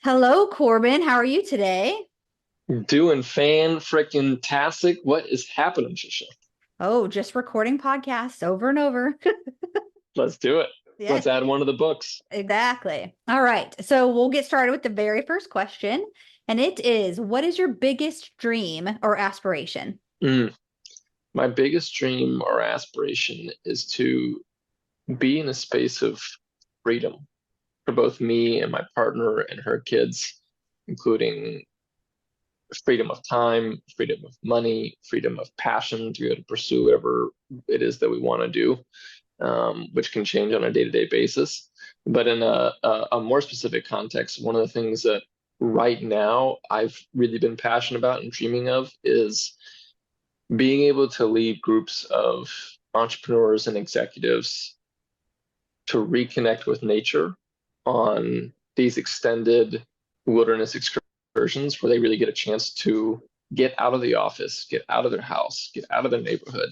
Hello, Corbin. How are you today? Doing fan freaking tastic. What is happening, Trisha? Oh, just recording podcasts over and over. Let's do it. Yes, Let's add one of the books. exactly. All right. So we'll get started with the very first question. And it is, what is your biggest dream or aspiration? Mm. My biggest dream or aspiration is to be in a space of freedom for both me and my partner and her kids, including freedom of time, freedom of money, freedom of passion to be able to pursue whatever it is that we want to do, which can change on a day-to-day basis. But in a more specific context, one of the things that right now I've really been passionate about and dreaming of is being able to lead groups of entrepreneurs and executives to reconnect with nature on these extended wilderness excursions where they really get a chance to get out of the office, get out of their house, get out of their neighborhood,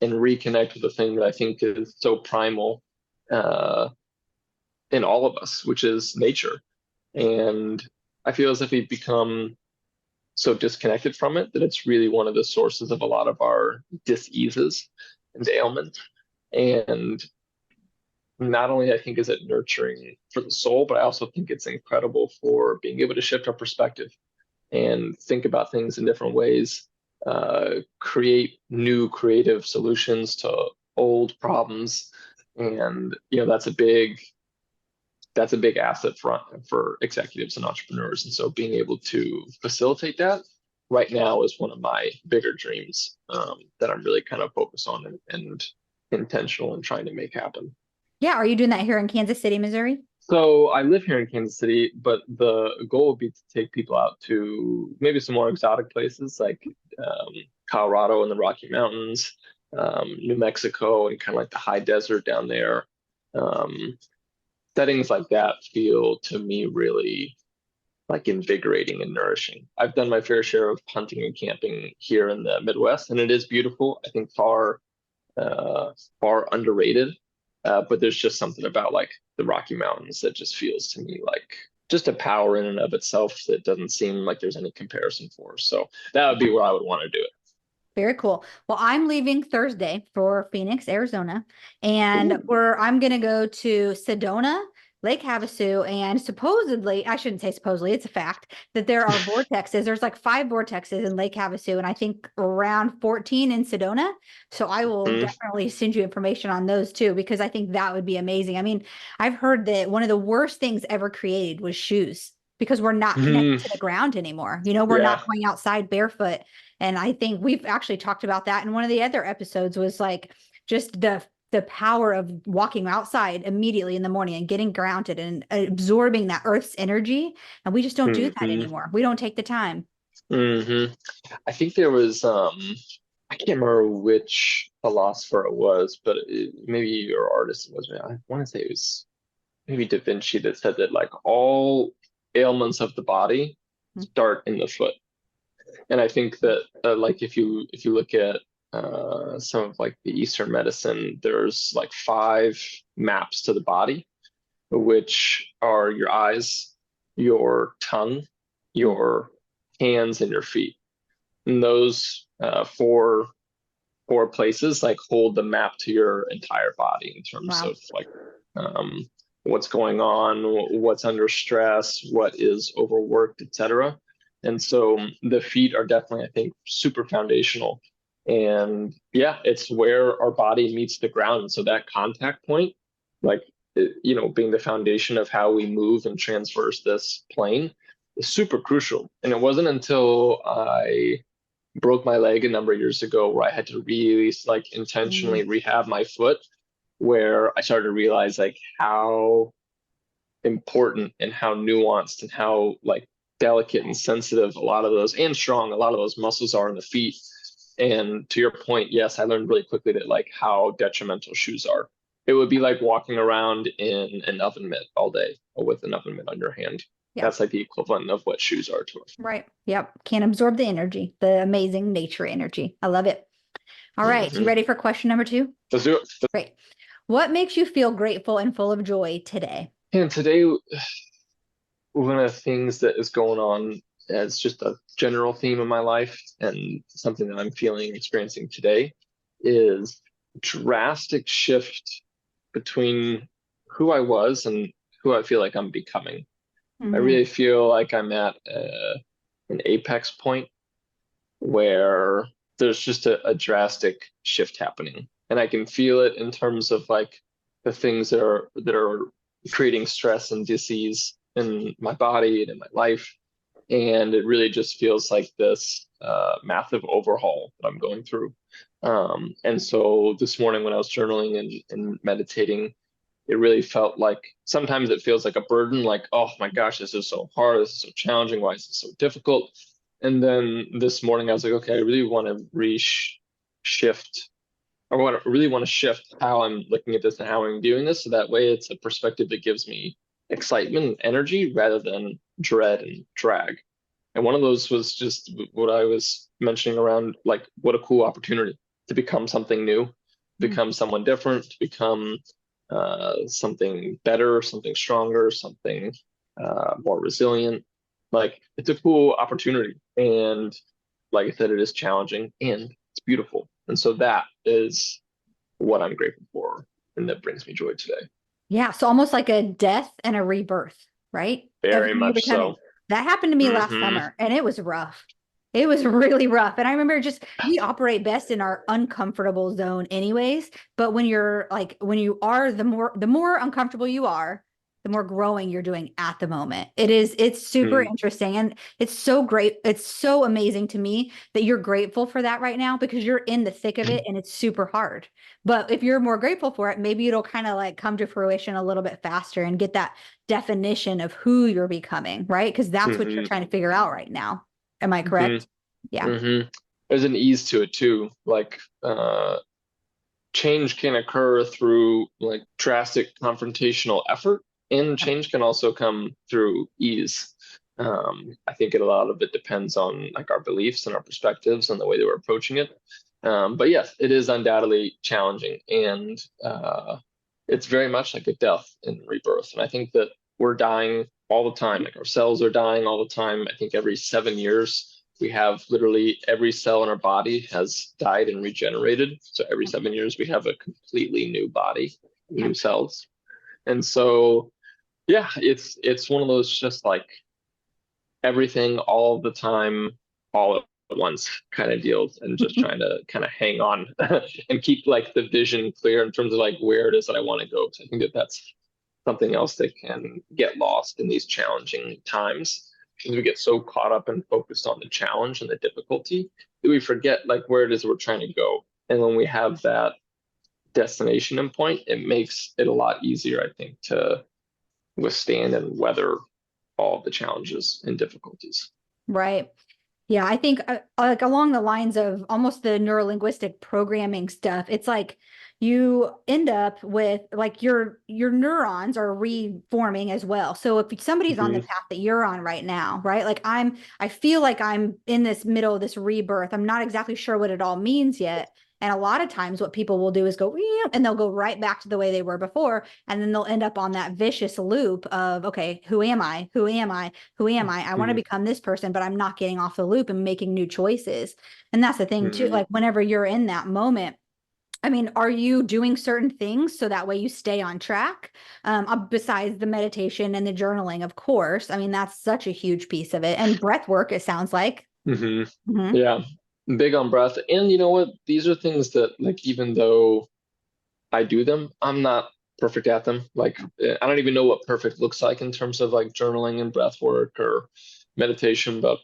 and reconnect with the thing that I think is so primal uh, in all of us, which is nature. And I feel as if we've become so disconnected from it that it's really one of the sources of a lot of our diseases and ailments. And not only I think is it nurturing for the soul, but I also think it's incredible for being able to shift our perspective and think about things in different ways, create new creative solutions to old problems. And that's a big asset for executives and entrepreneurs. And so being able to facilitate that right now is one of my bigger dreams that I'm really kind of focused on and intentional in trying to make happen. Yeah, are you doing that here in Kansas City, Missouri? So I live here in Kansas City, but the goal would be to take people out to maybe some more exotic places like um, Colorado and the Rocky Mountains, New Mexico, and kind of like the high desert down there. Um, Settings like that feel to me really like invigorating and nourishing. I've done my fair share of hunting and camping here in the Midwest, and it is beautiful. I think uh, far underrated. But there's just something about like the Rocky Mountains that just feels to me like just a power in and of itself that doesn't seem like there's any comparison for. So that would be where I would want to do it. Very cool. Well, I'm leaving Thursday for Phoenix, Arizona, and Ooh. I'm going to go to Sedona, Lake Havasu, and supposedly, I shouldn't say supposedly, it's a fact that there are vortexes. There's like 5 vortexes in Lake Havasu, and I think around 14 in Sedona. So I will Mm-hmm. definitely send you information on those too, because I think that would be amazing. I mean, I've heard that one of the worst things ever created was shoes because we're not connected Mm-hmm. to the ground anymore. We're not Yeah. going outside barefoot, and I think we've actually talked about that in one of the other episodes was like just the power of walking outside immediately in the morning and getting grounded and absorbing that earth's energy. And we just don't do that Mm-hmm. anymore. We don't take the time. Mm-hmm. I think there was I can't remember which philosopher it was, but maybe your artist it was. I want to say it was maybe Da Vinci that said that like all ailments of the body start in the foot. And I think that like if you look at some of like the Eastern medicine, there's like five maps to the body, which are your eyes, your tongue, your hands, and your feet. And those four places like hold the map to your entire body in terms Wow. of like um, what's going on, what's under stress, what is overworked, etc. And so the feet are definitely, I think, super foundational. And yeah, it's where our body meets the ground. And so that contact point, like, being the foundation of how we move and transverse this plane is super crucial. And it wasn't until I broke my leg a number of years ago where I had to really like Mm. intentionally rehab my foot, where I started to realize like how important and how nuanced and how like delicate and sensitive a lot of those and strong a lot of those muscles are in the feet. And to your point, yes, I learned really quickly that like how detrimental shoes are. It would be like walking around in an oven mitt all day or with an oven mitt on your hand. Yeah. That's like the equivalent of what shoes are to us. Right. Yep. Can't absorb the energy, the amazing nature energy. I love it. All right. You Mm-hmm. ready for question number two? Let's do it. Great. What makes you feel grateful and full of joy today? And today one of the things that is going on as just a general theme in my life and something that I'm feeling experiencing today is drastic shift between who I was and who I feel like I'm becoming. I Mhm. really feel like I'm at an apex point where there's just a drastic shift happening. And I can feel it in terms of like the things that are creating stress and disease in my body and in my life. And it really just feels like this massive overhaul that I'm going through. And so this morning when I was journaling and meditating, it really felt like sometimes it feels like a burden, like, oh my gosh, this is so hard, this is so challenging, why is this so difficult? And then this morning I was like, okay, I really want to shift, really want to shift how I'm looking at this and how I'm viewing this. So that way it's a perspective that gives me excitement and energy rather than dread and drag. And one of those was just what I was mentioning around like what a cool opportunity to become something new, become someone different, to become something better, something stronger, something more resilient. Like it's a cool opportunity. And like I said, it is challenging and it's beautiful. And so that is what I'm grateful for. And that brings me joy today. Yeah, so almost like a death and a rebirth, right? Of Very who you're much becoming. so. That happened to me last Hmm. summer, and it was rough. It was really rough. And I remember just we operate best in our uncomfortable zone anyways, but when you're like when you are the more uncomfortable you are, the more growing you're doing at the moment. It's super Hmm. interesting and it's so great. It's so amazing to me that you're grateful for that right now because you're in the thick of it and it's super hard. But if you're more grateful for it, maybe it'll kind of like come to fruition a little bit faster and get that definition of who you're becoming, right? Because that's what you're Hmm. trying to figure out right now. Am I Hmm. correct? Yeah. Hmm. There's an ease to it too. Like change can occur through like drastic confrontational effort, and change can also come through ease. I think a lot of it depends on like our beliefs and our perspectives and the way that we're approaching it. But yes, it is undoubtedly challenging, and it's very much like a death and rebirth. And I think that we're dying all the time. Like our cells are dying all the time. I think every 7 years we have literally every cell in our body has died and regenerated. So every 7 years we have a completely new body, new cells. And so yeah, it's one of those just like everything all the time, all at once kind of deals, and just trying to kind of hang on and keep like the vision clear in terms of like where it is that I want to go. Because I think that that's something else that can get lost in these challenging times because we get so caught up and focused on the challenge and the difficulty that we forget like where it is we're trying to go. And when we have that destination and point, it makes it a lot easier, I think, to withstand and weather all the challenges and difficulties. Right. Yeah, I think like along the lines of almost the neurolinguistic programming stuff, it's like you end up with like your neurons are reforming as well. So if somebody's on the Hmm. path that you're on right now, right? Like I feel like I'm in this middle of this rebirth. I'm not exactly sure what it all means yet. And a lot of times what people will do is go, "Meow," and they'll go right back to the way they were before. And then they'll end up on that vicious loop of, okay, who am I? Who am I? Who am I? I want to Hmm. become this person, but I'm not getting off the loop and making new choices. And that's the thing too. Hmm. Like whenever you're in that moment, I mean, are you doing certain things so that way you stay on track? Besides the meditation and the journaling, of course. I mean, that's such a huge piece of it. And breath work, it sounds like. Hmm. Mhm. Yeah, big on breath. And you know what? These are things that, like, even though I do them, I'm not perfect at them. Like, I don't even know what perfect looks like in terms of like journaling and breath work or meditation, but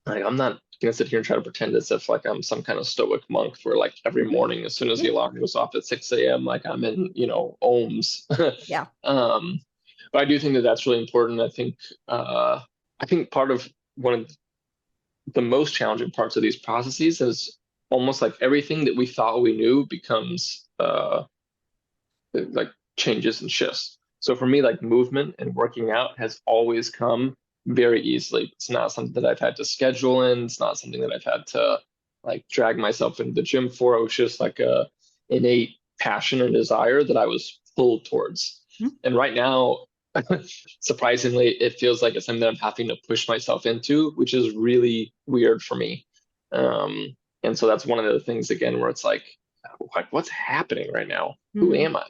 like, I'm not gonna sit here and try to pretend as if like I'm some kind of stoic monk where like every morning, as soon as the alarm goes off at 6 a.m., like I'm in, ohms. Yeah. Um, but I do think that that's really important. I think part of one of the most challenging parts of these processes is almost like everything that we thought we knew becomes like changes and shifts. So for me, like movement and working out has always come very easily. It's not something that I've had to schedule in. It's not something that I've had to like drag myself into the gym for. It was just like a innate passion and desire that I was pulled towards. And right now, surprisingly, it feels like it's something that I'm having to push myself into, which is really weird for me. Um, and so that's one of the things again where it's like what's happening right now? Who Mhm. am I?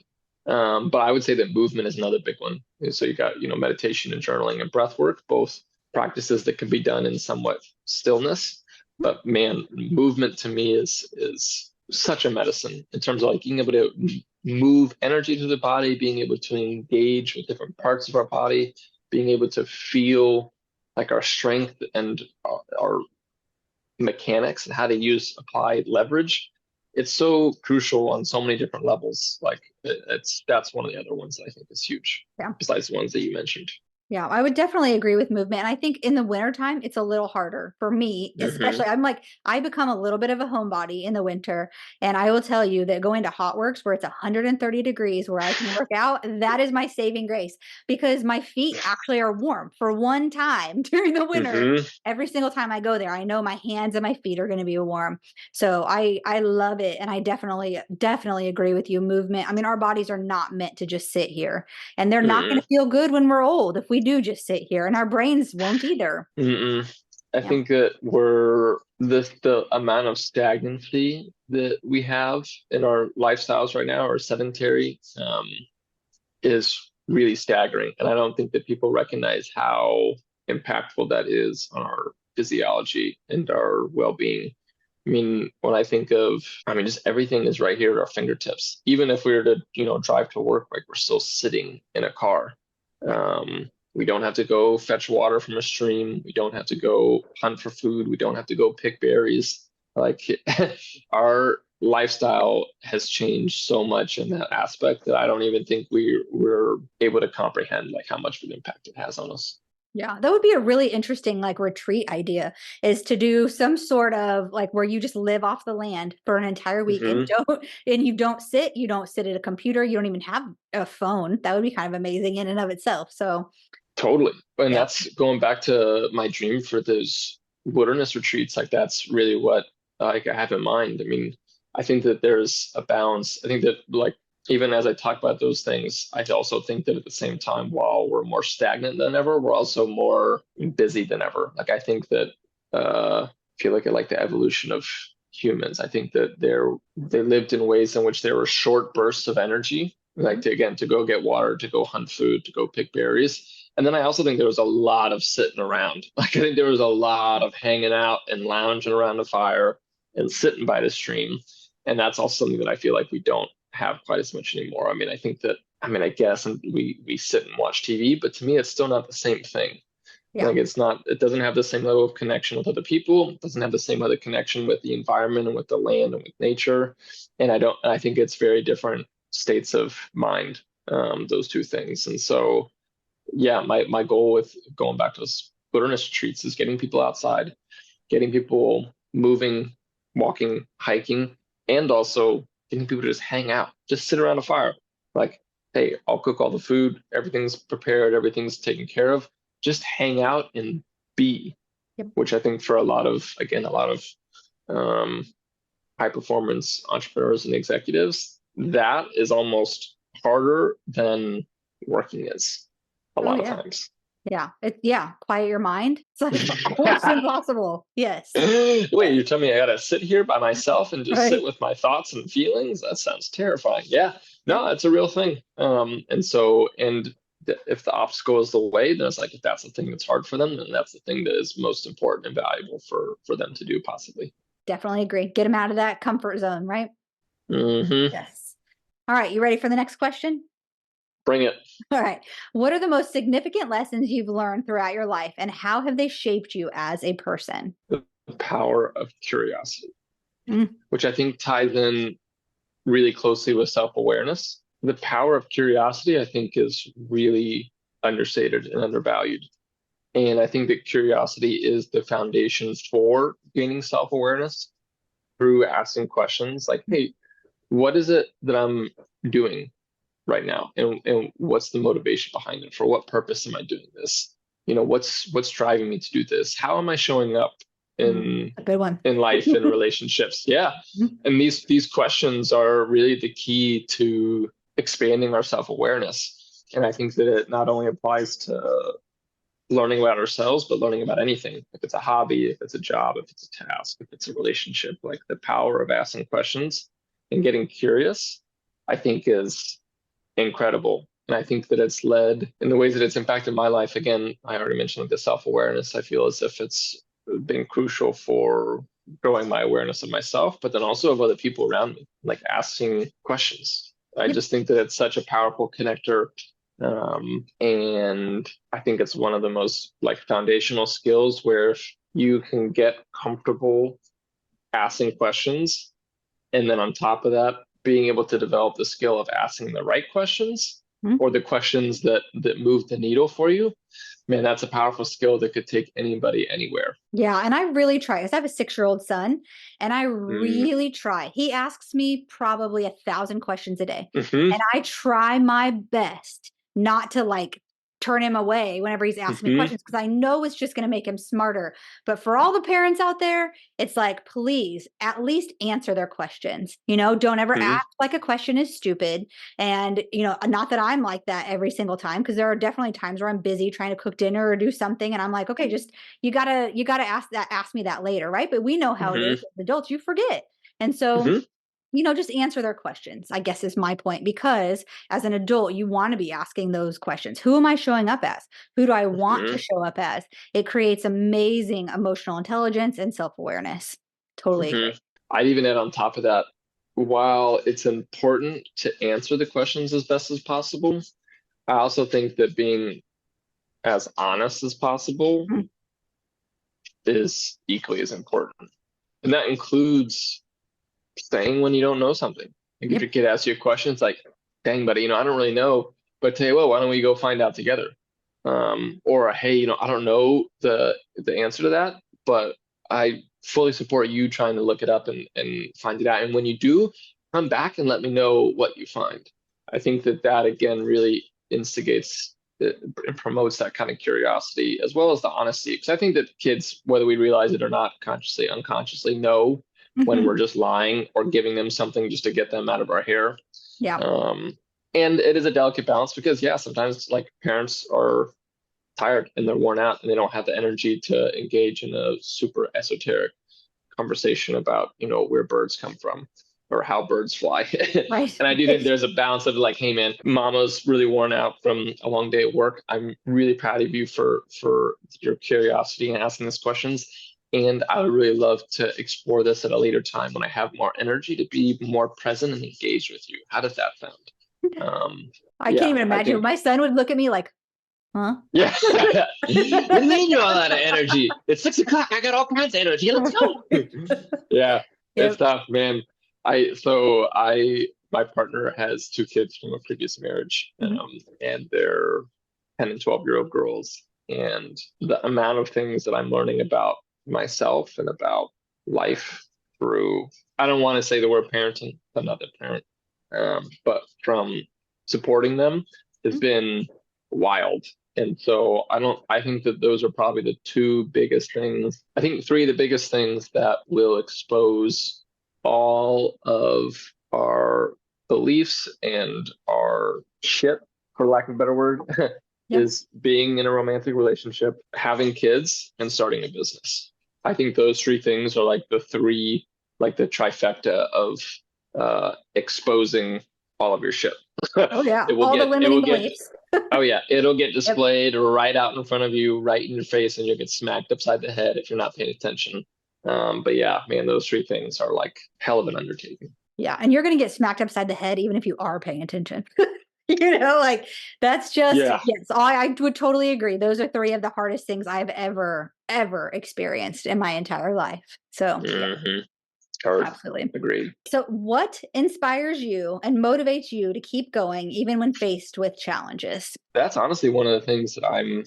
But I would say that movement is another big one. So you got, meditation and journaling and breath work, both practices that can be done in somewhat stillness. But man, movement to me is such a medicine in terms of like being able to move energy to the body, being able to engage with different parts of our body, being able to feel like our strength and our mechanics and how to use applied leverage. It's so crucial on so many different levels. Like that's one of the other ones that I think is huge, Yeah. besides the ones that you mentioned. Yeah, I would definitely agree with movement. And I think in the wintertime, it's a little harder for me, Hmm. especially. I become a little bit of a homebody in the winter. And I will tell you that going to hot works where it's 130 degrees where I can work out, that is my saving grace because my feet actually are warm for one time during the winter. Hmm. Every single time I go there, I know my hands and my feet are going to be warm. So I love it. And I definitely agree with you. Movement. I mean, our bodies are not meant to just sit here. And they're not going Mm-mm. to feel good when we're old if we do just sit here, and our brains won't either. Mm-mm. I Yeah. think that we're the amount of stagnancy that we have in our lifestyles right now, or sedentary, is really staggering. And I don't think that people recognize how impactful that is on our physiology and our well-being. I mean, when I think of, I mean, just everything is right here at our fingertips. Even if we were to, drive to work, like we're still sitting in a car. Yeah. We don't have to go fetch water from a stream. We don't have to go hunt for food. We don't have to go pick berries. Like our lifestyle has changed so much in that aspect that I don't even think we're able to comprehend like how much of an impact it has on us. Yeah, that would be a really interesting like retreat idea is to do some sort of like where you just live off the land for an entire week and Hmm. you don't sit at a computer, you don't even have a phone. That would be kind of amazing in and of itself. So, Totally. And yeah. that's going back to my dream for those wilderness retreats. Like that's really what like I have in mind. I mean, I think that there's a balance. I think that like even as I talk about those things, I also think that at the same time, while we're more stagnant than ever, we're also more busy than ever. Like I think that if you look at like the evolution of humans, I think that they lived in ways in which there were short bursts of energy, like Mhm. to go get water, to go hunt food, to go pick berries. And then I also think there was a lot of sitting around. Like I think there was a lot of hanging out and lounging around the fire and sitting by the stream. And that's also something that I feel like we don't have quite as much anymore. I mean, I think that I mean, I guess and we sit and watch TV, but to me it's still not the same thing. Yeah. Like it's not, it doesn't have the same level of connection with other people. It doesn't have the same other connection with the environment and with the land and with nature. And I think it's very different states of mind, those two things. And so yeah, my goal with going back to those wilderness retreats is getting people outside, getting people moving, walking, hiking, and also getting people to just hang out, just sit around a fire. Like, hey, I'll cook all the food, everything's prepared, everything's taken care of. Just hang out and be, Yep. which I think for a lot of um, high performance entrepreneurs and executives, that is almost harder than working is a Oh lot of yeah. times. Yeah, quiet your mind. It's like almost impossible. Yes. Wait, Yes. you're telling me I gotta sit here by myself and just sit Right. with my thoughts and feelings? That sounds terrifying. Yeah, Yep. no, it's a real thing. And so, if the obstacle is the way, then it's like if that's the thing that's hard for them, then that's the thing that is most important and valuable for them to do, possibly. Definitely agree. Get them out of that comfort zone, right? Hmm. Yes. All right, you ready for the next question? Bring it. All right. What are the most significant lessons you've learned throughout your life, and how have they shaped you as a person? The power of curiosity, Mm. which I think ties in really closely with self-awareness. The power of curiosity, I think, is really understated and undervalued. And I think that curiosity is the foundation for gaining self-awareness through asking questions like, hey, what is it that I'm doing right now? And what's the motivation behind it? For what purpose am I doing this? What's driving me to do this? How am I showing up in A good one. in life and relationships? Yeah. Mhm. And these questions are really the key to expanding our self-awareness. And I think that it not only applies to learning about ourselves, but learning about anything. If it's a hobby, if it's a job, if it's a task, if it's a relationship, like the power of asking questions and getting curious, I think is incredible. And I think that it's led in the ways that it's impacted my life. Again, I already mentioned like the self-awareness. I feel as if it's been crucial for growing my awareness of myself, but then also of other people around me, like asking questions. I Yep. just think that it's such a powerful connector. And I think it's one of the most like foundational skills where if you can get comfortable asking questions, and then on top of that, being able to develop the skill of asking the right questions Mhm. or the questions that move the needle for you, man, that's a powerful skill that could take anybody anywhere. Yeah. And I really try, because I have a 6-year-old son, and I Mm-hmm. really try. He asks me probably 1,000 questions a day. Mm-hmm. And I try my best not to like turn him away whenever he's asking me Mm-hmm. questions, because I know it's just going to make him smarter. But for all the parents out there, it's like, please at least answer their questions. Don't ever act like a question is stupid. And, not that I'm like that every single time, because there are definitely times where I'm busy trying to cook dinner or do something. And I'm like, okay, just, you gotta ask me that later. Right. But we know how it is Mm-hmm. as adults, you forget. And so, Mm-hmm. just answer their questions, I guess is my point, because as an adult, you want to be asking those questions. Who am I showing up as? Who do I want to Mm-hmm. show up as? It creates amazing emotional intelligence and self-awareness. Totally Mm-hmm. agree. I'd even add on top of that, while it's important to answer the questions as best as possible, I also think that being as honest as possible Mhm. is equally as important. And that includes saying when you don't know something. Like if Yep. your kid asks you a question, it's like, dang, buddy, I don't really know, but tell you what, why don't we go find out together? Or hey, I don't know the answer to that, but I fully support you trying to look it up and find it out. And when you do, come back and let me know what you find. I think that again really instigates and promotes that kind of curiosity as well as the honesty. Because I think that kids, whether we realize it or not, consciously, unconsciously, know when Mhm. we're just lying or giving them something just to get them out of our hair. Yeah. Um, and it is a delicate balance because, yeah, sometimes like parents are tired and they're worn out and they don't have the energy to engage in a super esoteric conversation about, where birds come from or how birds fly. Right. And I do think there's a balance of like, hey man, mama's really worn out from a long day at work. I'm really proud of you for your curiosity and asking these questions. And I would really love to explore this at a later time when I have more energy to be more present and engaged with you. How does that sound? Um, I can't yeah, even I imagine. think My son would look at me like, huh? yeah. What do you mean you're all out of energy? It's 6 o'clock. I got all kinds of energy. Let's go. Yeah, it's Yep. tough, man. My partner has 2 kids from a previous marriage, Mhm. and they're 10 and 12-year-old girls. And the amount of things that I'm learning about myself and about life through, I don't want to say the word parenting, another parent, but from supporting them has been wild. And so I think that those are probably the 2 biggest things. I think 3 of the biggest things that will expose all of our beliefs and our shit, for lack of a better word, Yep. is being in a romantic relationship, having kids, and starting a business. I think those 3 things are like like the trifecta of exposing all of your shit. Oh yeah. It will All the get, it limiting will get, beliefs. oh yeah, it'll get Yep. displayed right out in front of you, right in your face, and you'll get smacked upside the head if you're not paying attention. But yeah, man, those 3 things are like hell of an undertaking. Yeah. And you're going to get smacked upside the head, even if you are paying attention. Like that's just, Yeah. yes, I would totally agree. Those are 3 of the hardest things I've ever experienced in my entire life. So yeah, Mm-hmm. Hard. absolutely. Agreed. So what inspires you and motivates you to keep going even when faced with challenges? That's honestly one of the things that I'm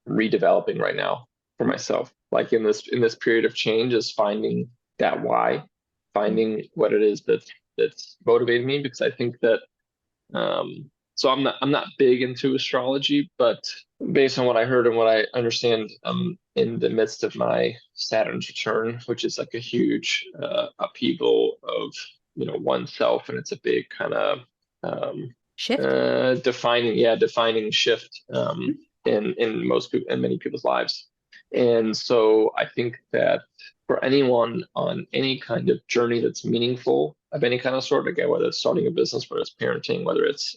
redeveloping right now for myself. Like in this period of change is finding that why, finding what it is that's motivating me because I think that so I'm not big into astrology, but based on what I heard and what I understand, I'm in the midst of my Saturn's return, which is like a huge upheaval of oneself, and it's a big kind of Shift. Defining shift in most people, in many people's lives. And so I think that for anyone on any kind of journey that's meaningful of any kind of sort, again, whether it's starting a business, whether it's parenting, whether it's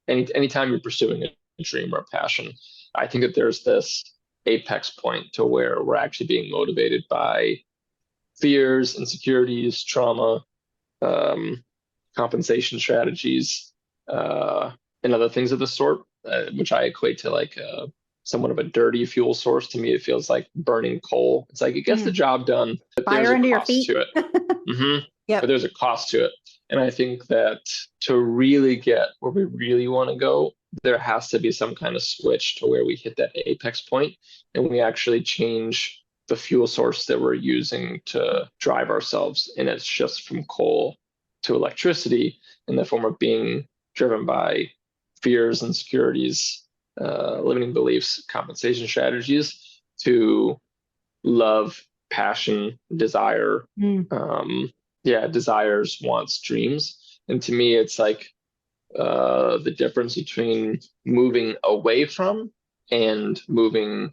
anytime you're pursuing a dream or a passion, I think that there's this apex point to where we're actually being motivated by fears, insecurities, trauma, compensation strategies, and other things of the sort, which I equate to like somewhat of a dirty fuel source. To me, it feels like burning coal. It's like it gets the job done, but Fire there's a under your cost feet. to it. Yep. But there's a cost to it. And I think that to really get where we really want to go, there has to be some kind of switch to where we hit that apex point and we actually change the fuel source that we're using to drive ourselves. And it's just from coal to electricity in the form of being driven by fears, insecurities, limiting beliefs, compensation strategies, to love, passion, desire, desires, wants, dreams. And to me, it's like the difference between moving away from and moving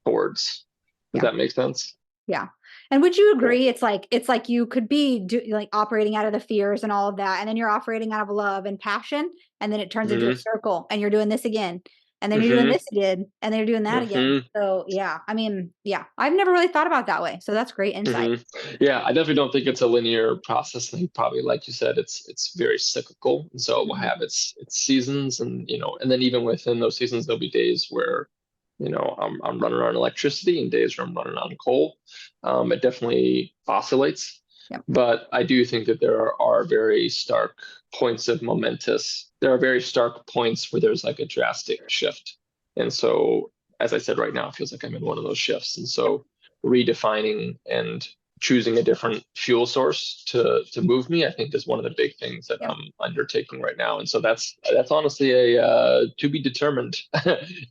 towards. Does that make sense? Yeah. And would you agree? It's like you could be like operating out of the fears and all of that, and then you're operating out of love and passion, and then it turns into a circle, and you're doing this again, and then you're doing this again, and then you're doing that again. So yeah, I mean, yeah, I've never really thought about that way. So that's great insight. Yeah, I definitely don't think it's a linear process. I think probably, like you said, it's very cyclical, and so it will have its seasons, and and then even within those seasons, there'll be days where I'm running on electricity and days where I'm running on coal. It definitely oscillates. Yep. But I do think that there are very stark points of momentous. There are very stark points where there's like a drastic shift. And so, as I said, right now, it feels like I'm in one of those shifts. And so redefining and choosing a different fuel source to move me, I think, is one of the big things that I'm undertaking right now. And so that's honestly a to be determined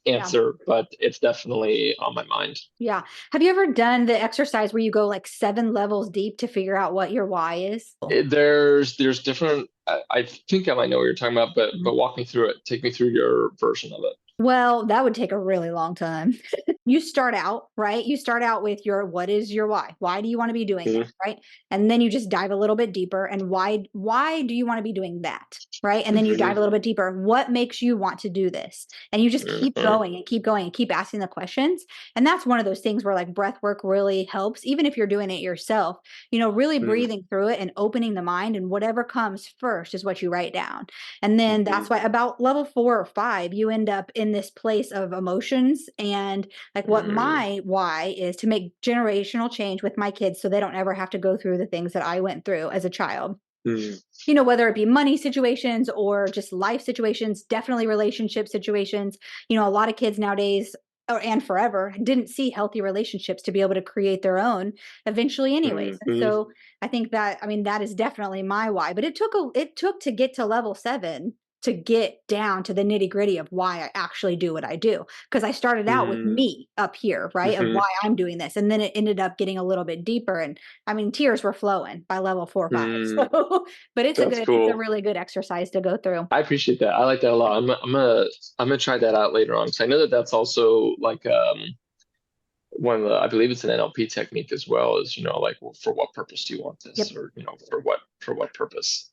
answer, but it's definitely on my mind. Yeah. Have you ever done the exercise where you go like 7 levels deep to figure out what your why is? There's different. I think I might know what you're talking about, but walk me through it. Take me through your version of it. Well, that would take a really long time. You start out, right? You start out with what is your why? Why do you want to be doing this, right? And then you just dive a little bit deeper. And why do you want to be doing that, right? And then you dive a little bit deeper. What makes you want to do this? And you just keep going and keep going and keep asking the questions. And that's one of those things where like breath work really helps, even if you're doing it yourself, really breathing through it and opening the mind, and whatever comes first is what you write down. And then that's why about level 4 or 5, you end up in this place of emotions, and like what my why is to make generational change with my kids so they don't ever have to go through the things that I went through as a child. Whether it be money situations or just life situations, definitely relationship situations. A lot of kids nowadays and forever didn't see healthy relationships to be able to create their own eventually anyways. And so I think that, that is definitely my why, but it took to get to level 7 to get down to the nitty gritty of why I actually do what I do. Because I started out with me up here, right? Of why I'm doing this. And then it ended up getting a little bit deeper. And tears were flowing by level 4 or 5. So, but it's it's a really good exercise to go through. I appreciate that. I like that a lot. I'm gonna try that out later on, because I know that that's also like one of the, I believe it's an NLP technique as well, is like, well, for what purpose do you want this? Or for what purpose?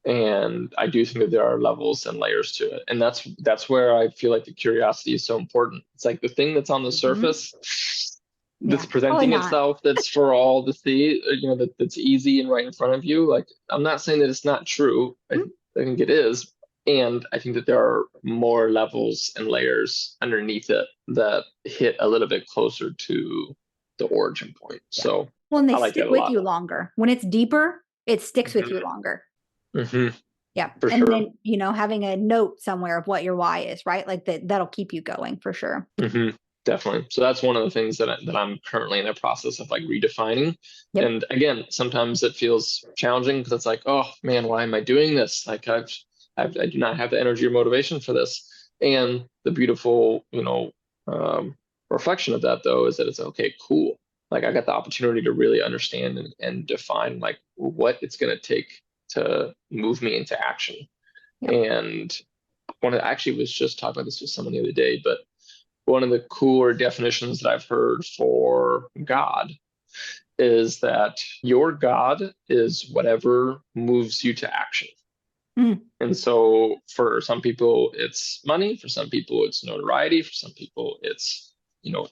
And I do think that there are levels and layers to it. And that's where I feel like the curiosity is so important. It's like the thing that's on the surface that's presenting itself, that's for all to see, that's easy and right in front of you. Like, I'm not saying that it's not true. I think it is. And I think that there are more levels and layers underneath it that hit a little bit closer to the origin point. So, and they stick with you longer. When it's deeper, it sticks with you longer. Yeah. For sure. Then, having a note somewhere of what your why is, right? Like that'll keep you going for sure. Definitely. So that's one of the things that I'm currently in the process of like redefining. And again, sometimes it feels challenging because it's like, oh man, why am I doing this? Like I do not have the energy or motivation for this. And the beautiful, reflection of that though, is that it's okay, cool. Like I got the opportunity to really understand and define like what it's going to take to move me into action. And I actually was just talking about this with someone the other day, but one of the cooler definitions that I've heard for God is that your God is whatever moves you to action. And so for some people, it's money. For some people, it's notoriety. For some people, it's,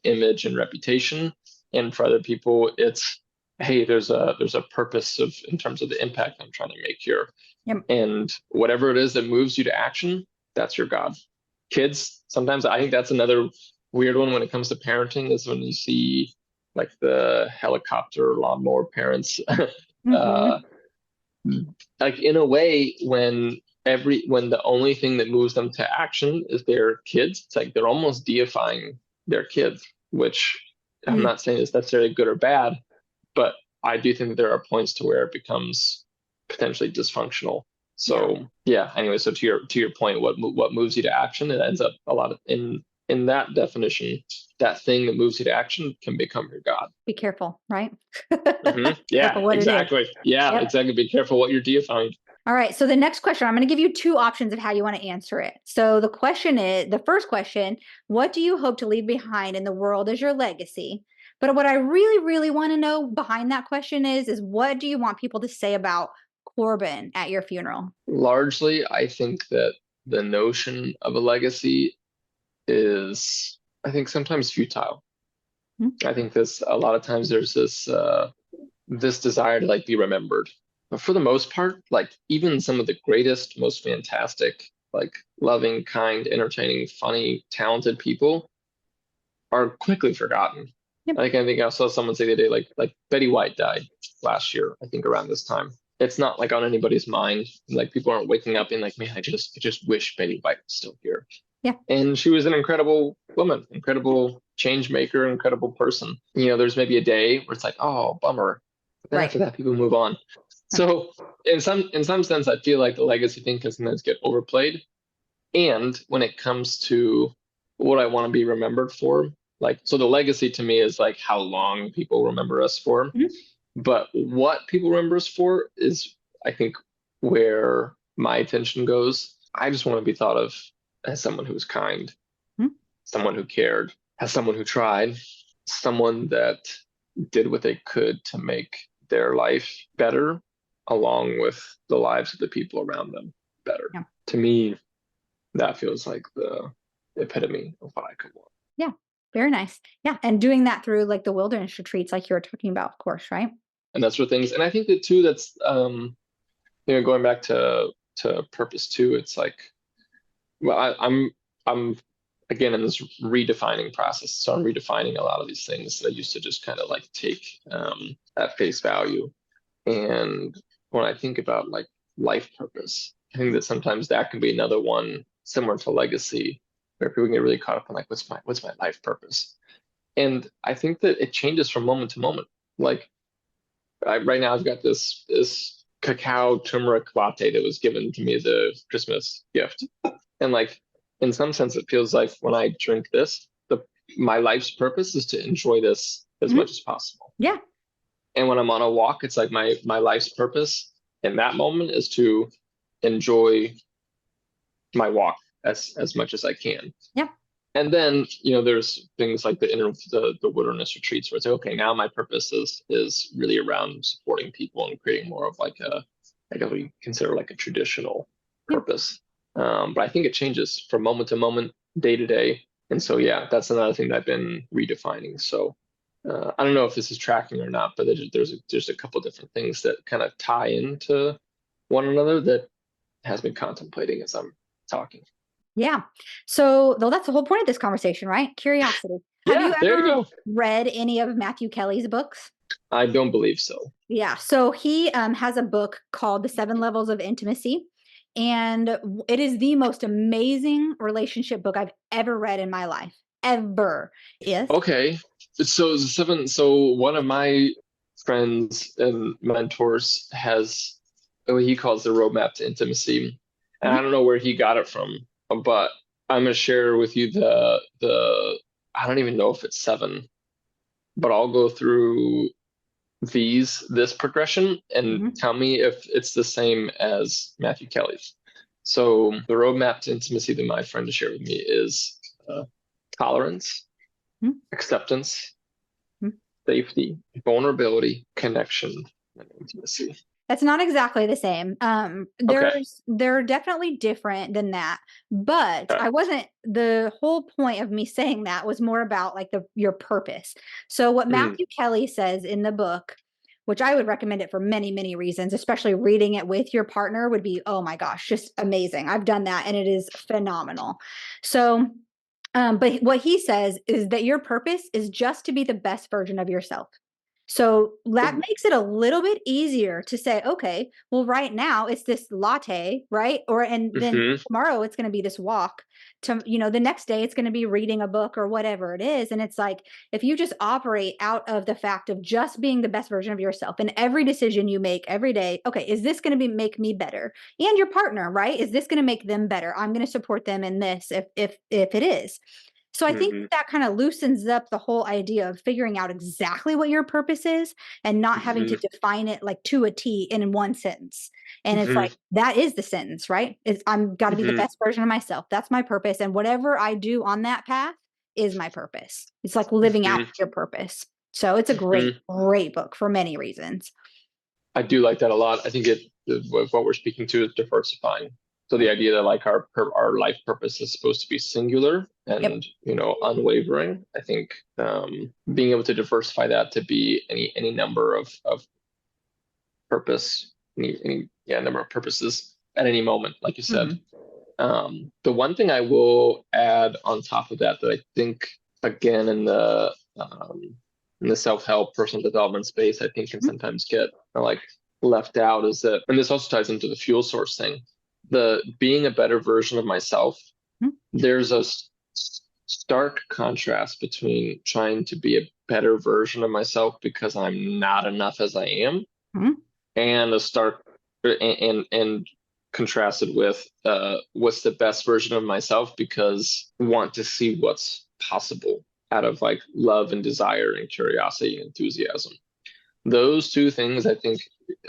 image and reputation. And for other people, it's, hey, there's a purpose in terms of the impact I'm trying to make here. And whatever it is that moves you to action, that's your God. Kids, sometimes I think that's another weird one when it comes to parenting, is when you see like the helicopter lawnmower parents. Like in a way, when the only thing that moves them to action is their kids, it's like they're almost deifying their kids, which I'm not saying is necessarily good or bad, but I do think that there are points to where it becomes potentially dysfunctional. So anyway, so to your point, what moves you to action, it ends up a lot of in that definition, that thing that moves you to action can become your God. Be careful, right? Yeah, exactly. Yeah, exactly. Be careful what you're deifying. All right. So the next question, I'm going to give you two options of how you want to answer it. So the first question, what do you hope to leave behind in the world as your legacy? But what I really, really want to know behind that question is what do you want people to say about Corbin at your funeral? Largely, I think that the notion of a legacy is, I think, sometimes futile. I think a lot of times there's this desire to like be remembered. But for the most part, like even some of the greatest, most fantastic, like loving, kind, entertaining, funny, talented people are quickly forgotten. I think I saw someone say the other day, like Betty White died last year, I think around this time. It's not like on anybody's mind. Like people aren't waking up and like, man, I just wish Betty White was still here. Yeah. And she was an incredible woman, incredible change maker, incredible person. There's maybe a day where it's like, oh, bummer. But then after that, people move on. So in some sense, I feel like the legacy thing can sometimes get overplayed. And when it comes to what I want to be remembered for, so the legacy to me is like how long people remember us for. But what people remember us for is, I think, where my attention goes. I just want to be thought of as someone who was kind, someone who cared, as someone who tried, someone that did what they could to make their life better, along with the lives of the people around them better. Yeah. To me, that feels like the epitome of what I could want. Yeah, very nice. Yeah, and doing that through like the wilderness retreats, like you were talking about, of course, right? And that's where things, and I think that too, that's going back to purpose too. It's like, well, I'm again in this redefining process. So I'm redefining a lot of these things that I used to just kind of like take at face value. And when I think about like life purpose, I think that sometimes that can be another one similar to legacy, where people get really caught up in like, what's my life purpose? And I think that it changes from moment to moment. Like right now I've got this cacao turmeric latte that was given to me as a Christmas gift. And like, in some sense, it feels like when I drink this, my life's purpose is to enjoy this as much as possible. Yeah. And when I'm on a walk, it's like my life's purpose in that moment is to enjoy my walk as much as I can. Yeah. And then, there's things like the wilderness retreats where it's like, okay, now my purpose is really around supporting people and creating more of like what we consider like a traditional purpose. But I think it changes from moment to moment, day to day. And so, that's another thing that I've been redefining. So I don't know if this is tracking or not, but there's a couple different things that kind of tie into one another that has been contemplating as I'm talking. Yeah. So though that's the whole point of this conversation, right? Curiosity. Have you ever read any of Matthew Kelly's books? I don't believe so. Yeah. So he has a book called The 7 Levels of Intimacy. And it is the most amazing relationship book I've ever read in my life. Ever. Yes. Okay. So one of my friends and mentors has what he calls the roadmap to intimacy. And I don't know where he got it from, but I'm going to share with you I don't even know if it's 7, but I'll go through this progression and tell me if it's the same as Matthew Kelly's. So the roadmap to intimacy that my friend shared with me is tolerance, Mhm. acceptance, Mhm. safety, vulnerability, connection, and intimacy. That's not exactly the same. Okay. They're definitely different than that. But Okay. I wasn't the whole point of me saying that was more about like your purpose. So what Mm, Matthew Kelly says in the book, which I would recommend it for many, many reasons, especially reading it with your partner would be, oh my gosh, just amazing. I've done that and it is phenomenal. So but what he says is that your purpose is just to be the best version of yourself. So that makes it a little bit easier to say, okay, well, right now it's this latte, right? And then hmm tomorrow it's going to be this walk. The next day it's going to be reading a book or whatever it is. And it's like, if you just operate out of the fact of just being the best version of yourself in every decision you make every day, okay, is this going to make me better? And your partner, right? Is this going to make them better? I'm going to support them in this if it is. So I think hmm that kind of loosens up the whole idea of figuring out exactly what your purpose is and not having hmm to define it like to a T in one sentence. And it's hmm like, that is the sentence, right? I'm got to be the hmm best version of myself. That's my purpose. And whatever I do on that path is my purpose. It's like living out hmm your purpose. So it's a great, hmm great book for many reasons. I do like that a lot. I think what we're speaking to is diversifying. So the Yep. idea that like our life purpose is supposed to be singular Yep. and unwavering. I think being able to diversify that to be any number of purpose, number of purposes at any moment, like you said. Hmm. The one thing I will add on top of that I think again in the self-help personal development space, I think can sometimes get like left out is that, and this also ties into the fuel source thing, the being a better version of myself. There's a stark contrast between trying to be a better version of myself because I'm not enough as I am, Hmm. and a stark and contrasted with what's the best version of myself because I want to see what's possible out of like love and desire and curiosity and enthusiasm. Those two things I think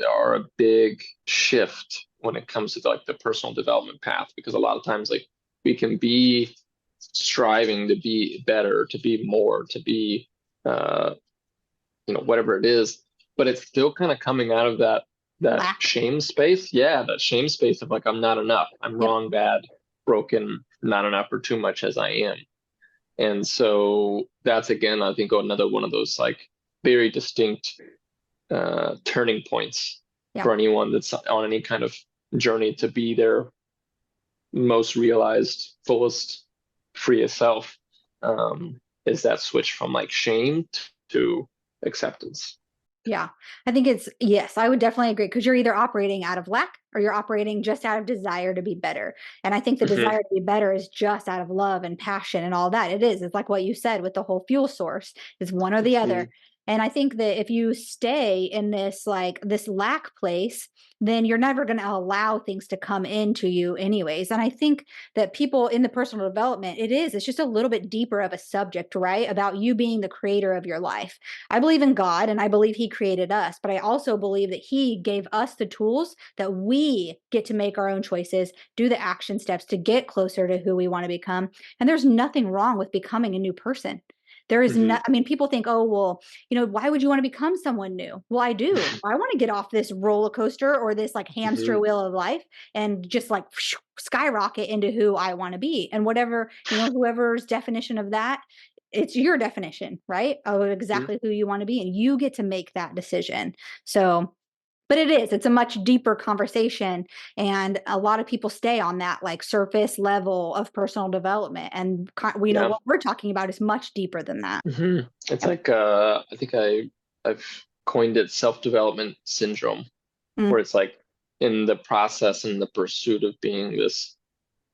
are a big shift when it comes to like the personal development path, because a lot of times like we can be striving to be better, to be more, to be uh, whatever it is, but it's still kind of coming out of that Lack. shame space. Yeah, that shame space of like I'm not enough, I'm Yep. wrong, bad, broken, not enough, or too much as I am. And so that's again, I think, another one of those like very distinct turning points Yeah. for anyone that's on any kind of journey to be their most realized, fullest, freest self. Is that switch from like shame to acceptance. Yeah, I think yes, I would definitely agree because you're either operating out of lack or you're operating just out of desire to be better. And I think the hmm desire to be better is just out of love and passion and all that. It is. It's like what you said with the whole fuel source is one or the hmm other. And I think that if you stay in this this lack place, then you're never going to allow things to come into you anyways. And I think that people in the personal development, it's just a little bit deeper of a subject, right? About you being the creator of your life. I believe in God and I believe he created us, but I also believe that he gave us the tools that we get to make our own choices, do the action steps to get closer to who we want to become. And there's nothing wrong with becoming a new person. There is hmm not, I mean, people think, oh, well, why would you want to become someone new? Well, I do. I want to get off this roller coaster or this like hamster hmm wheel of life and just like skyrocket into who I want to be. And whatever, whoever's definition of that, it's your definition, right? Of exactly who you want to be. And you get to make that decision. So, but it's a much deeper conversation. And a lot of people stay on that like surface level of personal development. And we know Yeah. what we're talking about is much deeper than that. hmm It's Yep. like I think I've coined it self-development syndrome, Mm, where it's like in the process and the pursuit of being this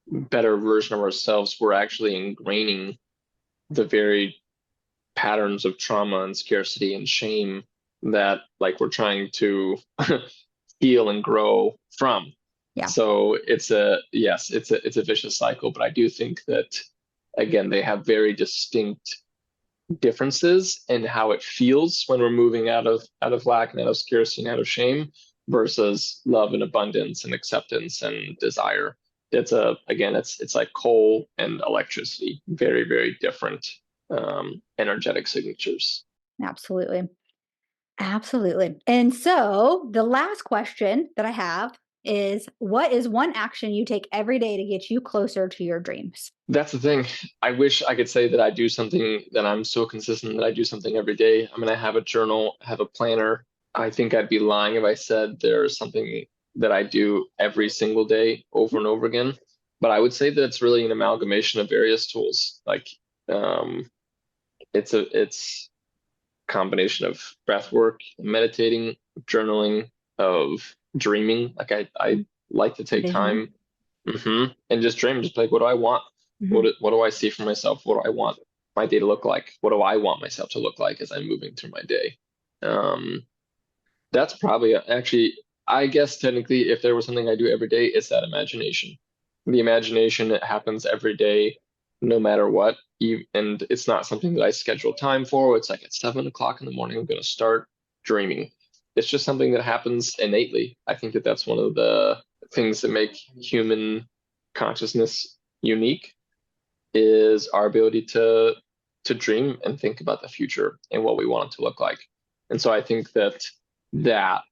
better version of ourselves, we're actually ingraining the very patterns of trauma and scarcity and shame that like we're trying to heal and grow from. yeah. So it's a vicious cycle, but I do think that again they have very distinct differences in how it feels when we're moving out of lack and out of scarcity and out of shame versus love and abundance and acceptance and desire. it's like coal and electricity, very, very different energetic signatures. Absolutely. Absolutely. And so the last question that I have is, what is one action you take every day to get you closer to your dreams? That's the thing. I wish I could say that I do something, that I'm so consistent that I do something every day. I mean, I have a journal, have a planner. I think I'd be lying if I said there's something that I do every single day over and over again. But I would say that it's really an amalgamation of various tools. Like it's combination of breath work, meditating, journaling, of dreaming. Like I like to take Envisioning. time and just dream, just like, what do I want? Mhm. What do I see for myself? What do I want my day to look like? What do I want myself to look like as I'm moving through my day? Um, that's probably actually, I guess technically, if there was something I do every day, it's that imagination. The imagination, it happens every day, no matter what. And it's not something that I schedule time for. It's like at 7 o'clock in the morning, I'm going to start dreaming. It's just something that happens innately. I think that that's one of the things that make human consciousness unique, is our ability to dream and think about the future and what we want it to look like. And so I think that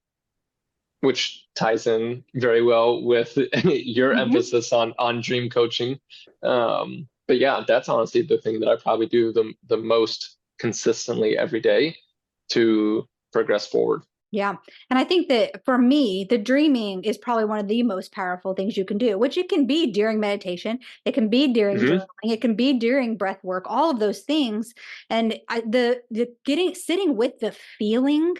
which ties in very well with your Mhm. emphasis on dream coaching. But yeah, that's honestly the thing that I probably do the most consistently every day to progress forward. Yeah. And I think that for me, the dreaming is probably one of the most powerful things you can do, which it can be during meditation. It can be during Hmm. journaling. It can be during breath work, all of those things. And the sitting with the feeling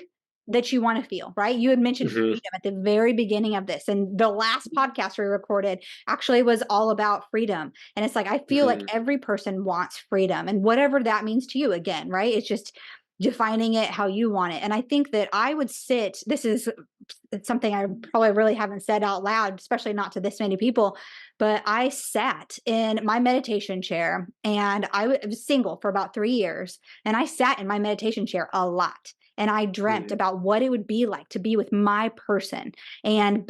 that you want to feel, right? You had mentioned Hmm. freedom at the very beginning of this. And the last podcast we recorded actually was all about freedom. And it's like, I feel like Hmm. every person wants freedom, and whatever that means to you, again, right? It's just defining it how you want it. And I think that I would sit, this is it's something I probably really haven't said out loud, especially not to this many people, but I sat in my meditation chair, and was single for about 3 years. And I sat in my meditation chair a lot. And I dreamt Hmm. about what it would be like to be with my person and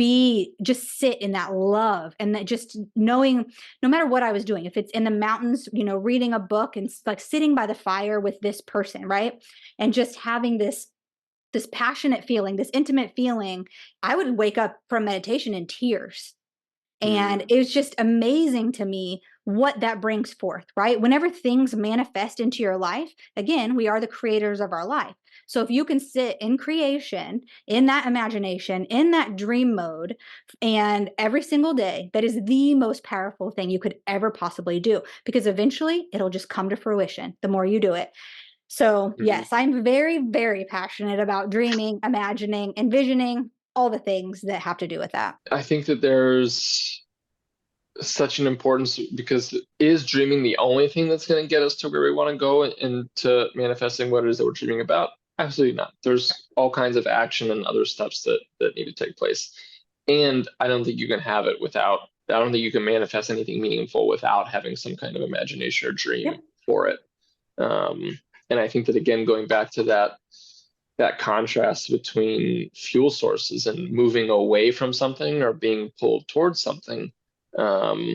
just sit in that love, and that just knowing, no matter what I was doing, if it's in the mountains, reading a book and like sitting by the fire with this person, right? And just having this passionate feeling, this intimate feeling. I would wake up from meditation in tears. And Hmm. it was just amazing to me what that brings forth, right? Whenever things manifest into your life, again, we are the creators of our life. So if you can sit in creation, in that imagination, in that dream mode, and every single day, that is the most powerful thing you could ever possibly do, because eventually it'll just come to fruition the more you do it. So, Hmm. yes, I'm very, very passionate about dreaming, imagining, envisioning, all the things that have to do with that. I think that there's such an importance, because is dreaming the only thing that's going to get us to where we want to go and to manifesting what it is that we're dreaming about? Absolutely not. There's all kinds of action and other steps that need to take place. And I don't think you can have it without, I don't think you can manifest anything meaningful without having some kind of imagination or dream Yep. for it. And I think that, again, going back to that contrast between fuel sources and moving away from something or being pulled towards something, um,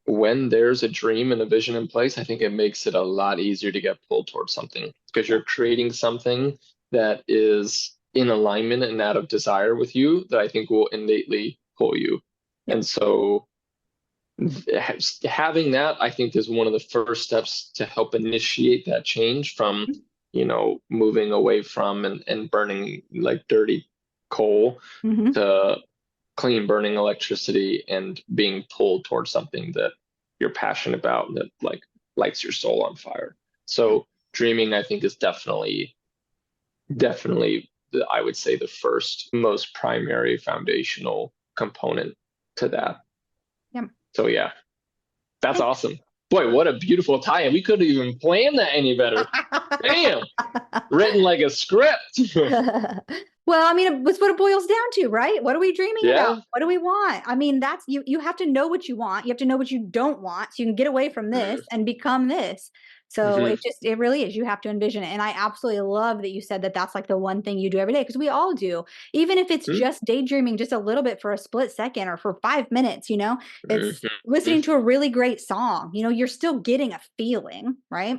when there's a dream and a vision in place, I think it makes it a lot easier to get pulled towards something, because you're creating something that is in alignment and out of desire with you, that I think will innately pull you. Yep. And so having that, I think, is one of the first steps to help initiate that change from, moving away from and burning like dirty coal Mm-hmm. to clean burning electricity and being pulled towards something that you're passionate about, that like lights your soul on fire. So dreaming, I think, is definitely I would say the first most primary foundational component to that. Yep. So yeah, that's awesome. Boy, what a beautiful tie-in. We couldn't even plan that any better. Damn, written like a script. Well, I mean, it's what it boils down to, right? What are we dreaming about? Yeah. What do we want? I mean, that's you have to know what you want. You have to know what you don't want, so you can get away from this Mhm. and become this. So it really is. You have to envision it. And I absolutely love that you said that that's like the one thing you do every day, because we all do, even if it's just daydreaming just a little bit for a split second or for 5 minutes, it's listening to a really great song, you're still getting a feeling, right?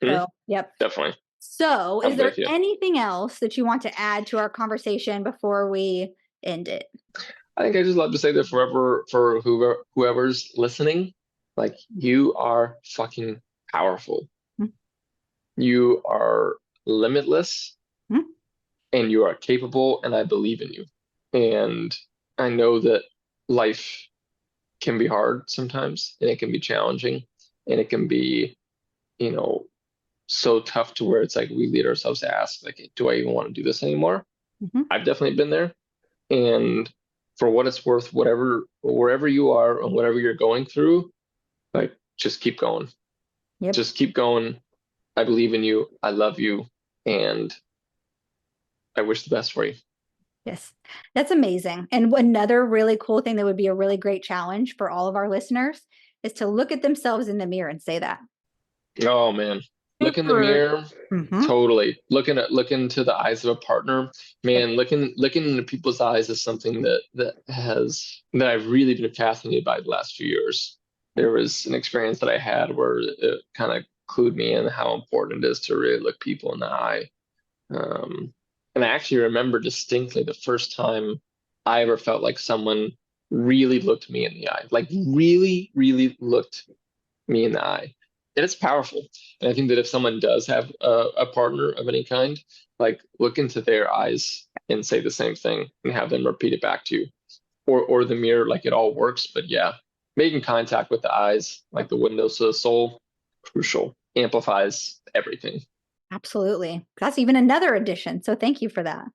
So, yep. Definitely. So I'm is there with you. anything else that you want to add to our conversation before we end it? I think I just love to say that for whoever's listening, like, you are fucking powerful. Mhm. You are limitless, Mhm. and you are capable, and I believe in you. And I know that life can be hard sometimes, and it can be challenging, and it can be, you know, so tough to where it's like we lead ourselves to ask, like, do I even want to do this anymore? Mhm. I've definitely been there. And for what it's worth, wherever you are and whatever you're going through, like, just keep going. Yep. Just keep going. I believe in you. I love you. And I wish the best for you. Yes, that's amazing. And another really cool thing that would be a really great challenge for all of our listeners is to look at themselves in the mirror and say that. Oh man. Look in the Super. mirror. Mhm. Totally. Look into the eyes of a partner. Yep. Man, looking into people's eyes is something that I've really been fascinated by the last few years. There was an experience that I had where it kind of clued me in how important it is to really look people in the eye. Um, and I actually remember distinctly the first time I ever felt like someone really looked me in the eye, like really, really looked me in the eye. And it's powerful. And I think that if someone does have a partner of any kind, like, look into their eyes and say the same thing and have them repeat it back to you. Or the mirror, like, it all works. But yeah, making contact with the eyes, like the windows to the soul, crucial, amplifies everything. Absolutely. That's even another addition. So thank you for that.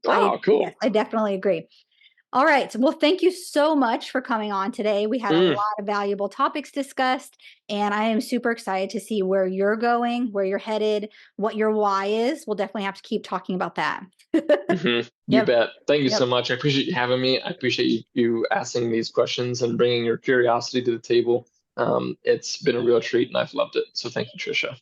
Oh, Yes, cool. I definitely agree. All right. Well, thank you so much for coming on today. We had a Mm, lot of valuable topics discussed, and I am super excited to see where you're going, where you're headed, what your why is. We'll definitely have to keep talking about that. you Yep. bet. Thank you so Yep. much. I appreciate you having me. I appreciate you asking these questions and bringing your curiosity to the table. It's been a real treat, and I've loved it. So thank you, Tricia.